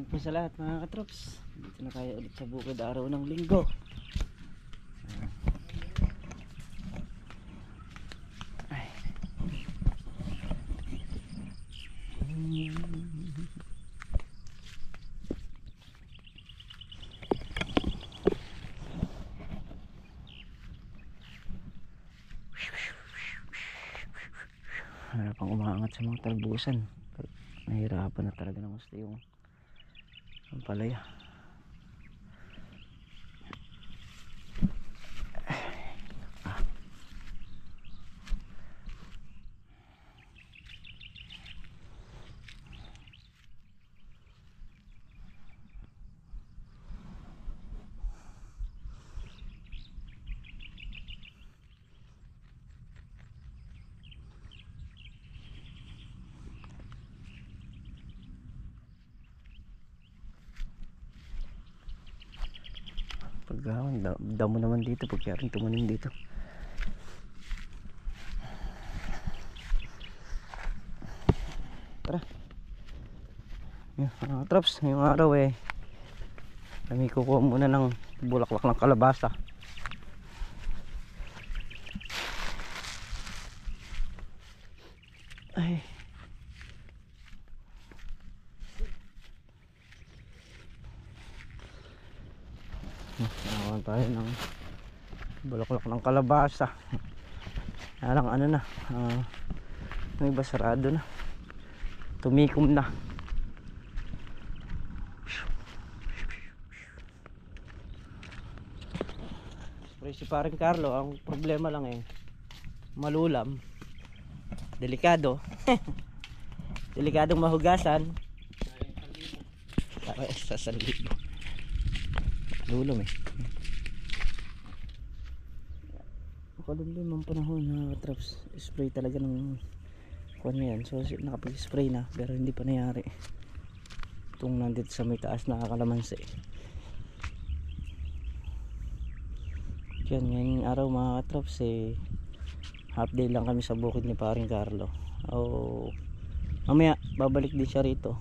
po sa lahat mga katrops. Dito na tayo ulit sa bukid araw ng linggo. Wala pang umaangat sa mga talbusan. Nahirapan na talaga ng gusto yung palaya. Pagkawan, damo naman dito pag kaya rin tumunin dito. Tara. Yung traps, ngayong araw kami kukuha muna ng bulaklak ng kalabasa. Ay. Nakawan tayo ng bulaklak ng kalabasa. Alang ano na, may iba sarado na, tumikom na. Spray si paring Carlo. Ang problema lang malulam, delikado. Delikadong mahugasan. Sa salibo lulom makulimlim ang panahon na traps. Spray talaga ng kuwan yan. So nakapag-spray na pero hindi pa nangyari itong nandito sa may taas na kalamansi. Yan, ngayong araw mga katrops half day lang kami sa bukid ni paring Carlo. Mamaya babalik din siya rito.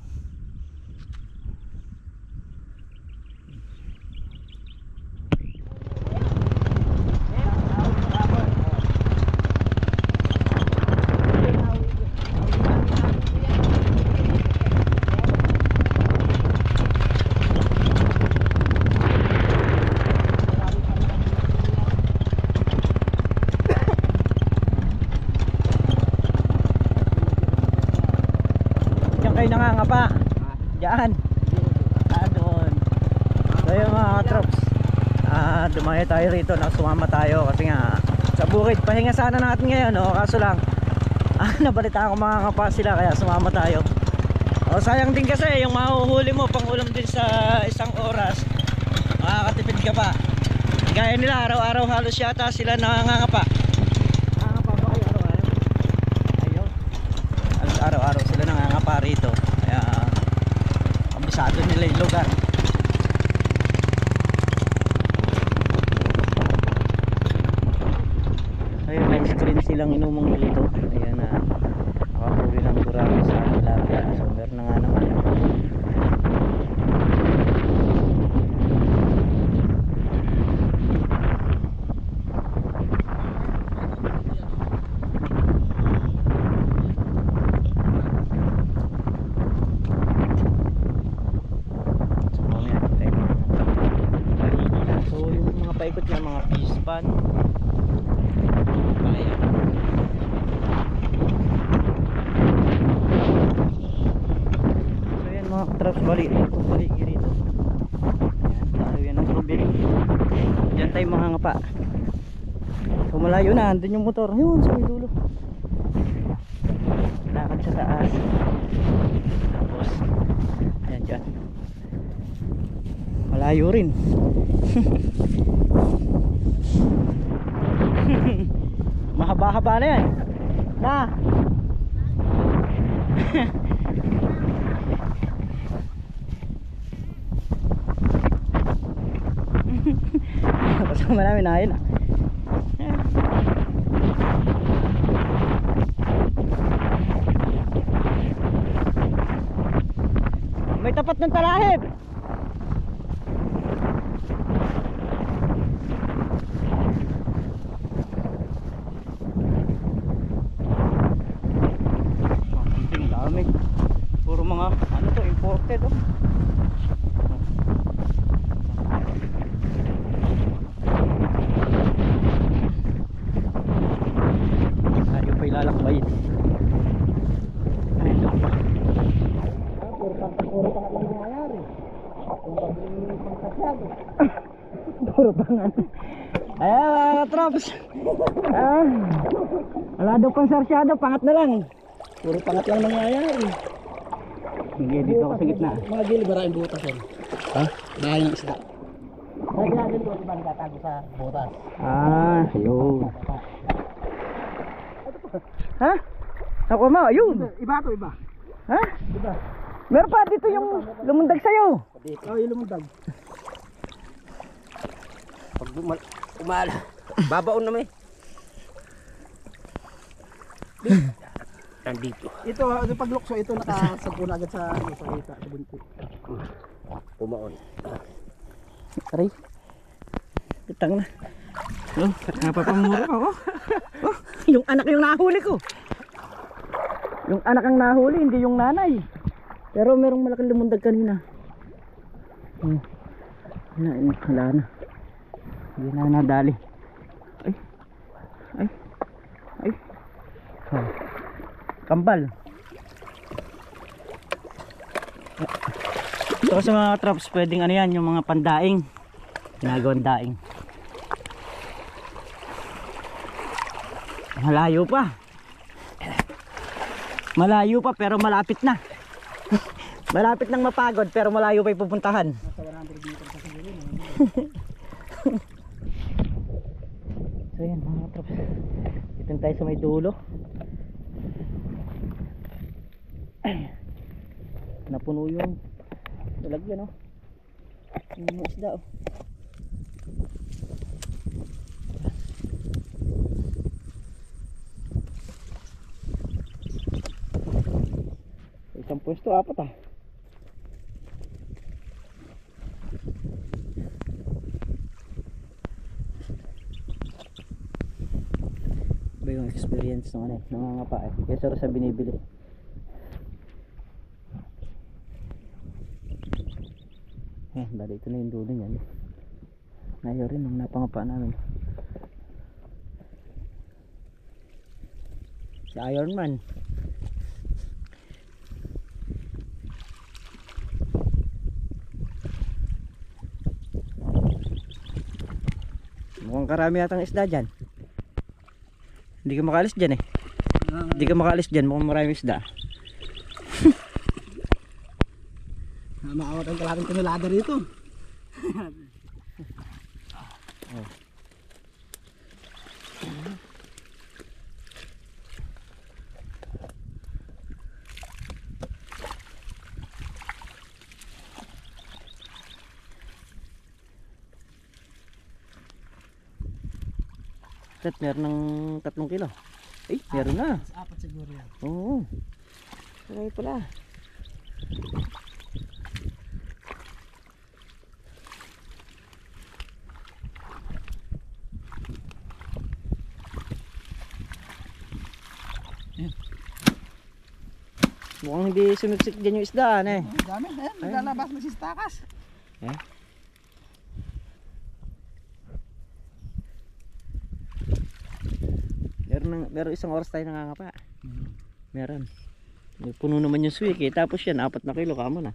Kayo nangangapa dyan doon. So yung mga katrops, dumayo tayo rito na sumama tayo kasi nga sa bukid pahinga sana natin ngayon kaso lang nabalitaan ko mga ngapa sila kaya sumama tayo. Sayang din kasi yung mahuhuli mo pang ulam din sa isang oras, makakatipid ka pa. Gaya nila araw-araw halos yata sila nangangapa. Nangangapa ba kayo araw-araw? Ayun, halos araw-araw sila nangangapa rito kaya kabisado nila yung lugar. Ayun, may screen silang inumong dito. Ayan na nakahuli ng gurami sa tilapia. So meron na nga naman. So yung mga paikot niya mga fish pan. So yan mga traps, balik rito. Ayan, tayo yan ang tubig. Diyan tayo mga ngapa. So malayo na, andun yung motor. Yun, sa may dulo. Lakad sa taas. Tapos ayan dyan. Malayo rin. Mahaba-haba na yan na. Kasama namin na yun May tapat ng talahib. Ang dami. Puro mga ano to, imported oh. Tayo pa ilalakbayin. Ay, ito pa. Puro pa lang nangyayari. Puro pangan. Ayan mga katrops. Wala daw pang sarsyado, pangat na lang. Puro pangat lang nangyayari. Sige, dito ako sa gitna. Mga gili, maraming butas yun. Ha? Dahil ng isda. Dahil natin doon, diba nagtatago sa butas. Ah, yun. Ha? Ako mo, ayun. Iba to, iba. Ha? Iba. Meron pa dito yung lumundag sa'yo. Oh, yung lumundag. Pag umala, babaon na may. Nandito. Ito, yung paglukso, ito nakasagpo na agad sa kita, sa bunti. Pumaon. Aray. Bitang na. Oh, napapamura ako. Oh, yung anak yung nahuli ko. Yung anak ang nahuli, hindi yung nanay. Pero merong malaking lumundag kanina. Wala na. Hindi na nadali. Ay. Ay. Ay. Oh. Kambal. So sa mga traps, pwedeng ano yan, yung mga pandaing. Ginagawang daing. Malayo pa. Malayo pa pero malapit na. Malapit nang mapagod pero malayo pa ipupuntahan. Nasa 100 meters sa siguro. So yan mga traps. Dito tayo sa may dulo. Napuno yung lalagyan oh. Yung mga isda oh. Isang pwesto, apat ah. Iba yung experience ng ano, nangangapa eh. Kesa sa binibili. Bali ito na yung dulo niyan. Ngayon rin nung napangapa namin. Si Iron Man. Mukhang karami atang isda dyan. Hindi ka makalis dyan eh. Hindi ka makalis dyan, mukhang maraming isda. Maawat ang kalaking tunulada rito. Oh. Meron ng 3 kilo. Eh, meron na. Apat siguro yan. Oo. Marami pala. Mukhang hindi sumiksik dyan yung isdaan eh. Dami, naglalabas magsistakas. Eh? Meron isang oras tayo nangangapa. Meron. May puno naman yung swik eh. Tapos yan, 4 na kilo kamo na.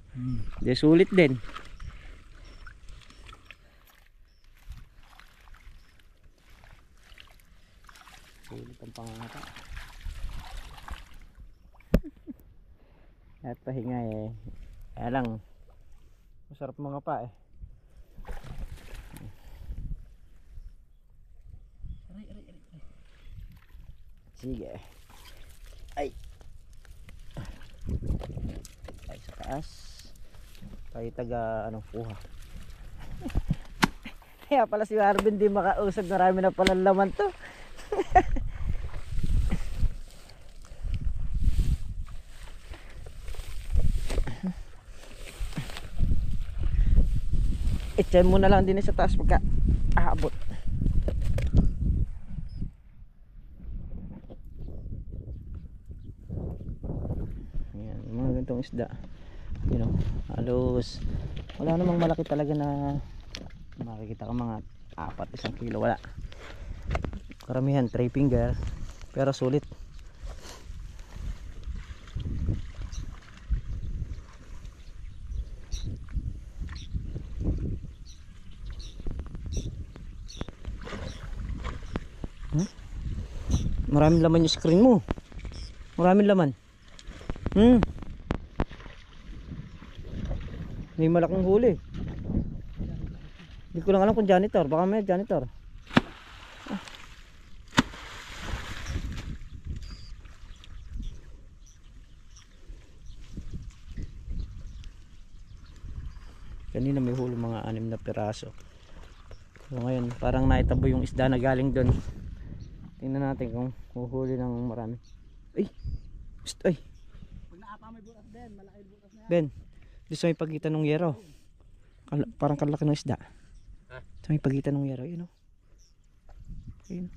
Di sulit din. Sulit ang pangangapa. At pahinga eh. Kaya lang, masarap mga pa eh. Sige. Ay. Ay sa taas. Tayo taga ano, kuha. Kaya pala si Marvin di makausap, marami na pala laman to. itchay mo na lang din sa taas pagka aabot. Ayan, yung mga ganitong isda, you know, halos wala namang malaki talaga na makikita ka, mga 4-1 kilo, wala. Karamihan 3 finger pero sulit. Maraming laman yung screen mo. Maraming laman. May malaking huli. Hindi ko lang alam kung janitor. Baka may janitor. Kanina may huli mga 6 na piraso. So ngayon parang naitabo yung isda na galing doon. Tingnan natin kung huhuli ng marami. Ay! Psst, ay! Pag naapa may butas din, malaki butas na yan. Ben, gusto may pagitan ng yero. Parang kalaki ng isda. Sa may pagitan ng yero, yun o. Ayun.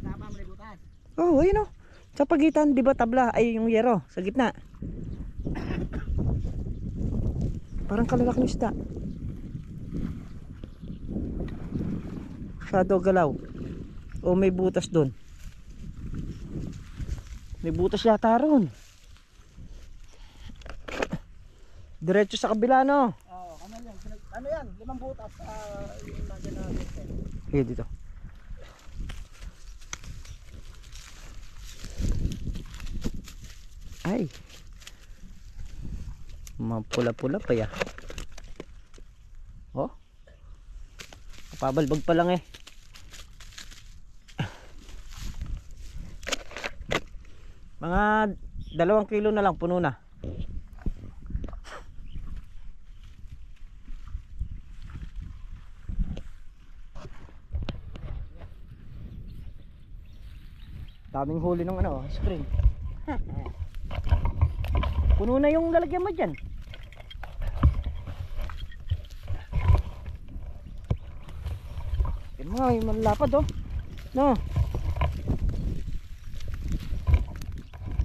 Naapa may butas. Oh, ayun o. Sa pagitan, di ba tabla? Ay, yung yero, sa gitna. Parang kalalaki ng isda. Shadow galaw. O may butas doon. May butas yata ron. Diretso sa kabila, no? Oo, ano yan? 5 butas yung lagyan natin. Sige dito. Ay. Mapula-pula pa ya. Oh. Pabalbag pa lang eh. Mga 2 kilo na lang, puno na. Daming huli ng ano, spring. Puno na yung lalagyan mo dyan. Yan mga, may malapad oh. No.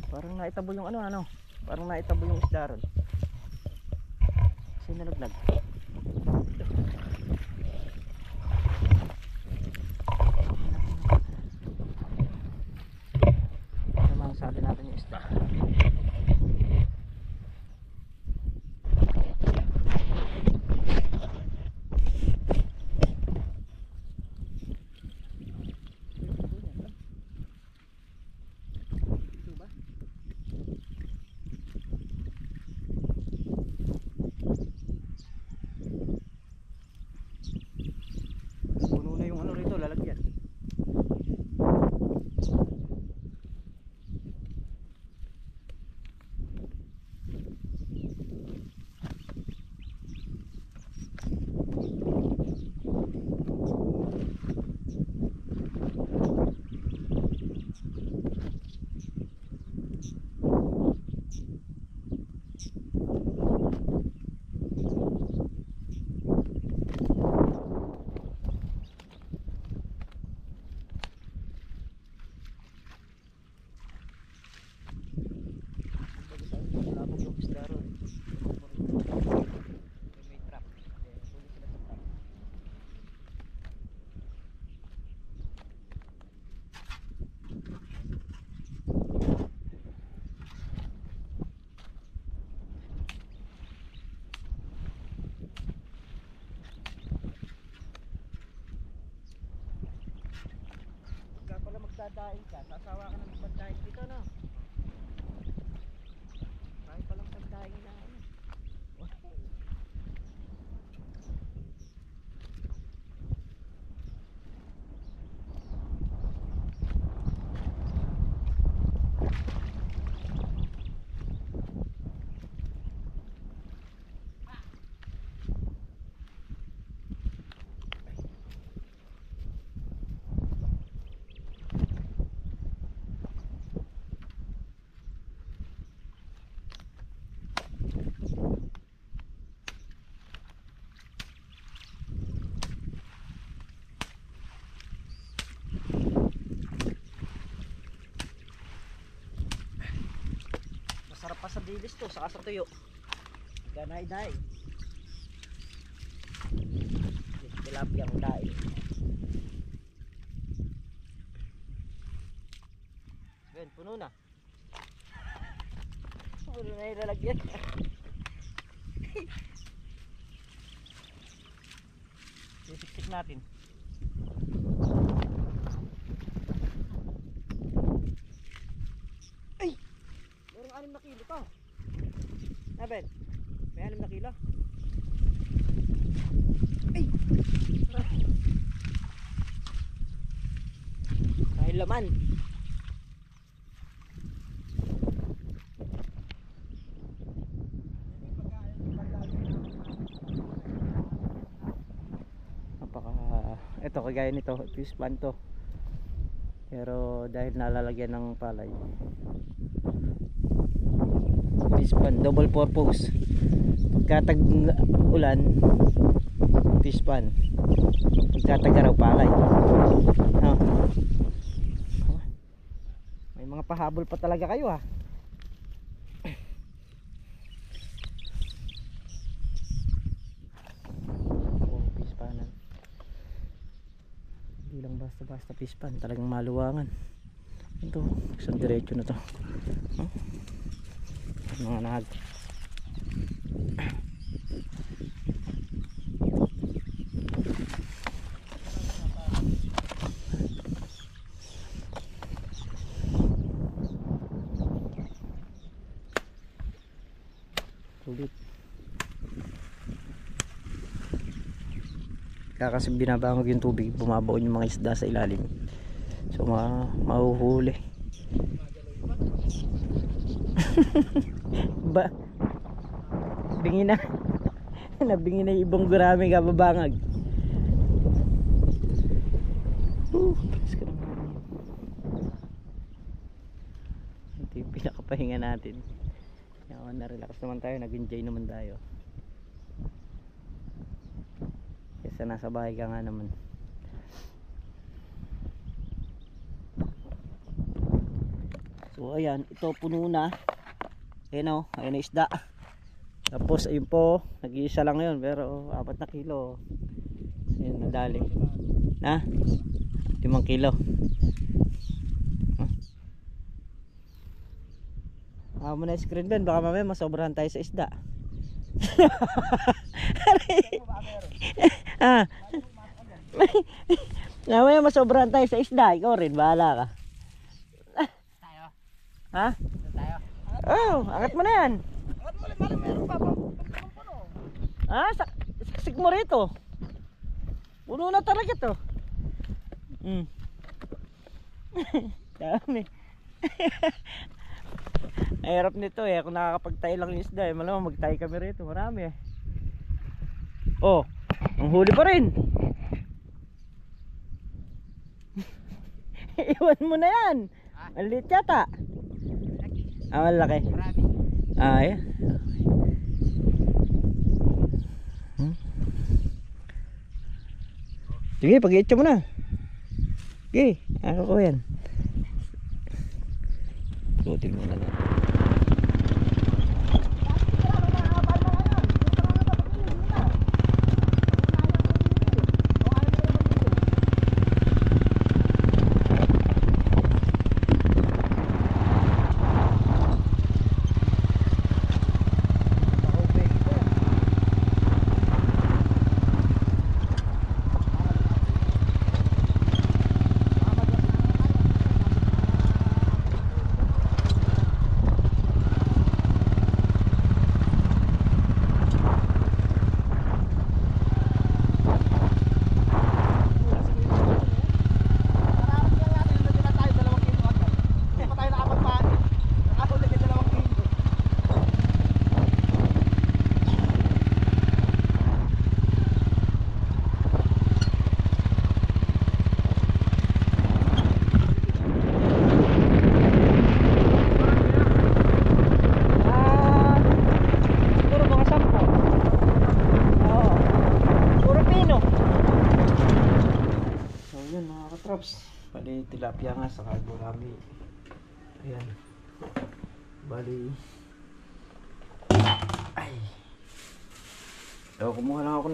Parang naitabo yung ano. Parang naitabo yung isda ron. Kasi nalaglag. Namang sabi natin yung isda. Puno na yung ano rito, lalagyan. Labog yung isda ron. May trap. Huli sila sa trap. Pagka pala magdadaing ka, sasawa ka ng magdaing dito, no? Kahit palang pagdaing na ano. Para pa sa dilis to, saka sa tuyo. Ganay-day. Tilapia ang dahil. Ben, puno na. Puno na ilalagyan. Sisiksik natin. Ay! Merong 6 na kilo to. Ah, Ben? May 6 na kilo. Ay! Kahit laman. Ito kagaya nito, fish pan to, pero dahil nalalagyan ng palay, fish pan, double purpose. Pagka tag ulan, fish pan, pagka tag araw, palay. May mga pahabol pa talaga kayo ha. Fish panan, hindi lang basta-basta fish pan, talagang maluwangan. Ito, isang diretso na to. Mga nahag. Sulit. Kaya kasi binabangog yung tubig, bumabaon yung mga isda sa ilalim. So mahuhuli. Bingi na. Nabingi na yung ibang gurami kababangag. Palis ka naman. Ito yung pinakapahinga natin. Na-relax naman tayo, nag-enjoy naman tayo. Kesa nasa bahay ka nga naman. So ayan, ito puno na. Ayan o, ayan na isda. Tapos ayun po, nag-iisa lang yun, pero 4 na kilo. Ayan, nadali. Na? 5 kilo. Mo na screen Ben, baka mamaya masobrahan tayo sa isda. Mamaya masobrahan tayo sa isda. Ikaw rin, bahala ka. Tayo. Ha? Tayo. Oh, angat mo na yan. Angat mo, meron pa po. Ha? Saksik mo rito. Puno na talaga to. Dami. Ay, hirap nito eh. Kung nakakapagtayo lang yung isda eh, malamang magtayo kami rito. Marami eh. Oh, ang huli pa rin. Iwan mo na yan. Ang liit yata. Malaki. Marami. Ayan. Sige, pag-iitso mo na. Sige, ako ko yan. Lutin mo na lang. Bali tilapia nga sa gurami. Ayan. Bali So, kumuha lang ako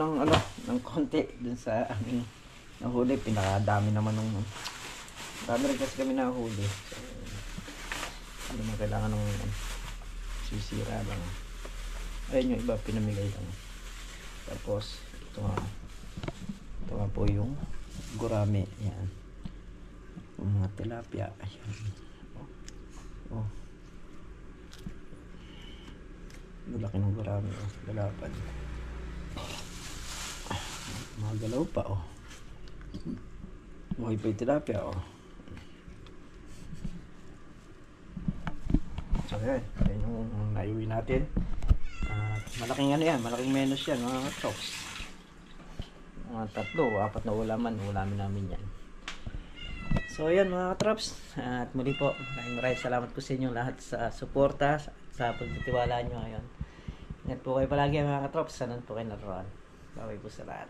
ng konti dun sa aming nahuli. Pinakadami naman nung dami rin kasi kami nahuli. So, hindi naman kailangan ng sisira lang. Ayun yung iba, pinamigay lang. Tapos, ito nga po yung gurami. Yan. Yung mga tilapia. Ayan. Oh. Laki ng gurami. Oh. Lalapan. Mga galaw pa. Oh. Buhay pa yung tilapia. Oh. So, yan. Yan yung naiuwi natin. Malaking ano yan. Malaking menus yan. Mga chops. Mga 3 o 4 na ulamin namin yan. So yan mga katrops, at muli po maraming salamat po sa inyong lahat sa suporta, sa pagtitiwala nyo ngayon. Ingat po kayo palagi mga katrops, saan po kayo naroon. Bye po sa lahat.